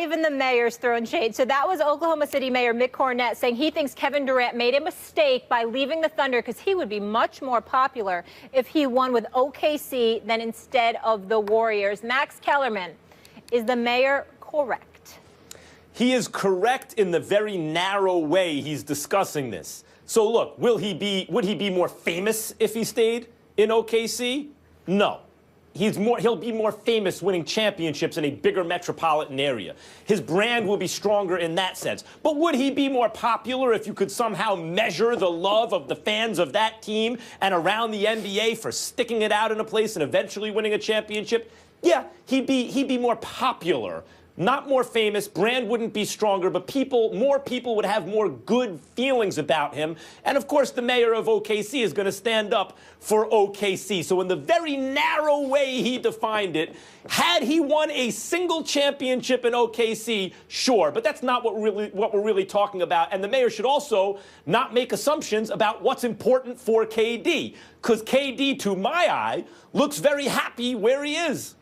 even the mayor's throwing shade. So that was Oklahoma City Mayor Mick Cornett saying he thinks Kevin Durant made a mistake by leaving the Thunder because he would be much more popular if he won with OKC than instead of the Warriors. Max Kellerman, is the mayor correct? He is correct in the very narrow way he's discussing this. So look, would he be more famous if he stayed in OKC? No. He'll be more famous winning championships in a bigger metropolitan area. His brand will be stronger in that sense. But would he be more popular if you could somehow measure the love of the fans of that team and around the NBA for sticking it out in a place and eventually winning a championship? Yeah, he'd be more popular. Not more famous, brand wouldn't be stronger, but more people would have more good feelings about him. And of course, the mayor of OKC is going to stand up for OKC. So in the very narrow way he defined it, had he won a single championship in OKC, sure, but that's not what we're really talking about. And the mayor should also not make assumptions about what's important for KD, because KD, to my eye, looks very happy where he is.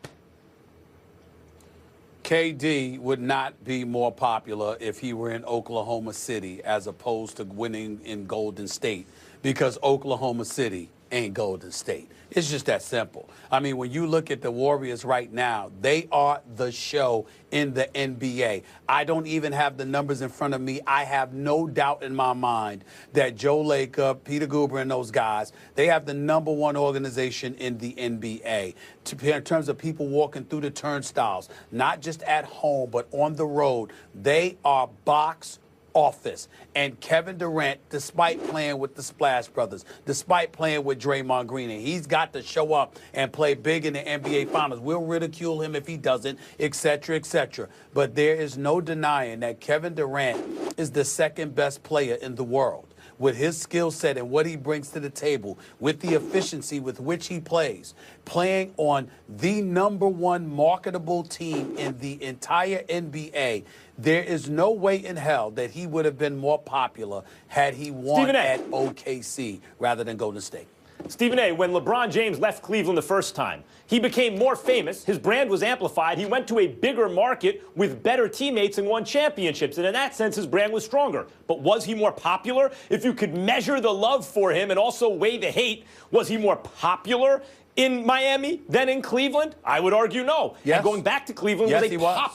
KD would not be more popular if he were in Oklahoma City as opposed to winning in Golden State, because Oklahoma City ain't Golden State. It's just that simple. I mean, when you look at the Warriors right now, they are the show in the NBA. I don't even have the numbers in front of me. I have no doubt in my mind that Joe Lacob, Peter Guber, and those guys, they have the #1 organization in the NBA in terms of people walking through the turnstiles, not just at home, but on the road. They are box office. And Kevin Durant, despite playing with the Splash Brothers, despite playing with Draymond Green, and he's got to show up and play big in the NBA Finals. We'll ridicule him if he doesn't, et cetera, et cetera. But there is no denying that Kevin Durant is the second best player in the world. With his skill set and what he brings to the table, with the efficiency with which he plays, playing on the #1 marketable team in the entire NBA, there is no way in hell that he would have been more popular had he won at OKC rather than Golden State. Stephen A., when LeBron James left Cleveland the first time, he became more famous, his brand was amplified, he went to a bigger market with better teammates and won championships, and in that sense, his brand was stronger. But was he more popular? If you could measure the love for him and also weigh the hate, was he more popular in Miami than in Cleveland? I would argue no. Yes. And going back to Cleveland,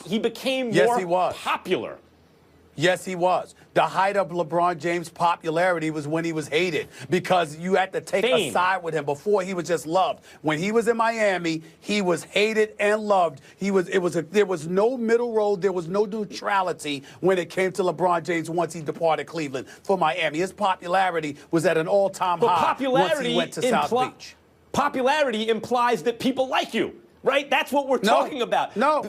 he became more popular. Yes, he was. The height of LeBron James' popularity was when he was hated, because you had to take a side with him. Before, he was just loved. When he was in Miami, he was hated and loved. There was no middle road. There was no neutrality when it came to LeBron James once he departed Cleveland for Miami. His popularity was at an all-time high once he went to South Beach. Popularity implies that people like you, right? That's what we're talking about. No.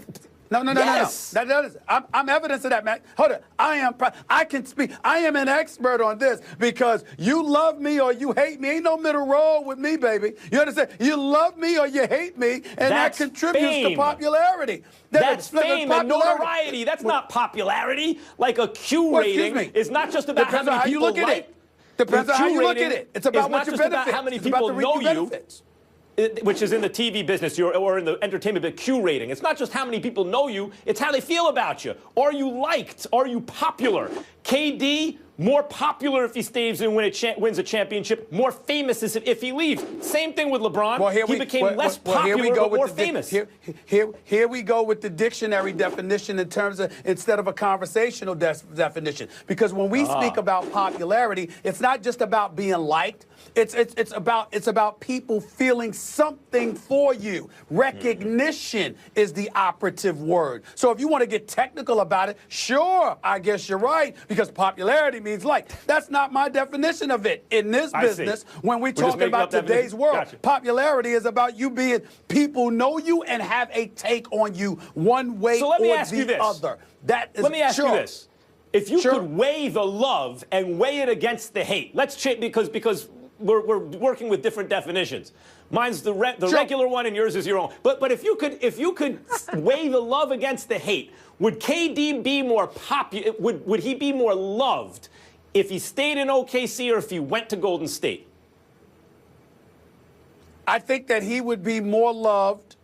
Yes. No. I'm evidence of that, man. Hold on. I can speak. I am an expert on this, because you love me or you hate me. Ain't no middle road with me, baby. You understand? You love me or you hate me, and that contributes to popularity. That's fame and notoriety. That's not popularity. Like a Q rating is not just about how many people like. Depends on how you look at it. It's about what your benefits. About how many people know you. Which is in the TV business or in the entertainment, but Q rating. It's not just how many people know you, it's how they feel about you. Are you liked? Are you popular? KD, more popular if he stays and wins a championship, more famous if he leaves. Same thing with LeBron. He became less popular but more famous. Here we go with the dictionary definition in terms of, instead of a conversational definition. Because when we speak about popularity, it's not just about being liked. It's about people feeling something for you. Recognition is the operative word. So if you want to get technical about it, sure, I guess you're right, because popularity means like. That's not my definition of it. In this business, when we're talking about today's world, popularity is about you being, people know you and have a take on you one way or the other. Let me ask you this. If you could weigh the love and weigh it against the hate, let's change, because we're working with different definitions. Mine's the regular one, and yours is your own. But if you could weigh the love against the hate, would KD be more popular? Would he be more loved if he stayed in OKC or if he went to Golden State? I think that he would be more loved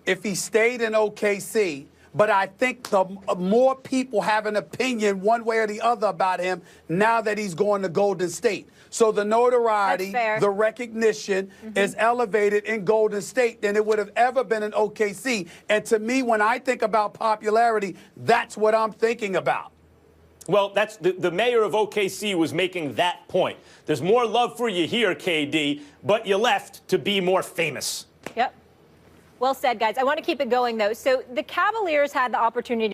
if he stayed in OKC. but I think the more people have an opinion one way or the other about him now that he's going to Golden State. So the notoriety, the recognition is elevated in Golden State than it would have ever been in OKC. And to me, when I think about popularity, that's what I'm thinking about. Well, that's the mayor of OKC was making that point. There's more love for you here, KD, but you left to be more famous. Yep. Well said, guys. I want to keep it going, though. So the Cavaliers had the opportunity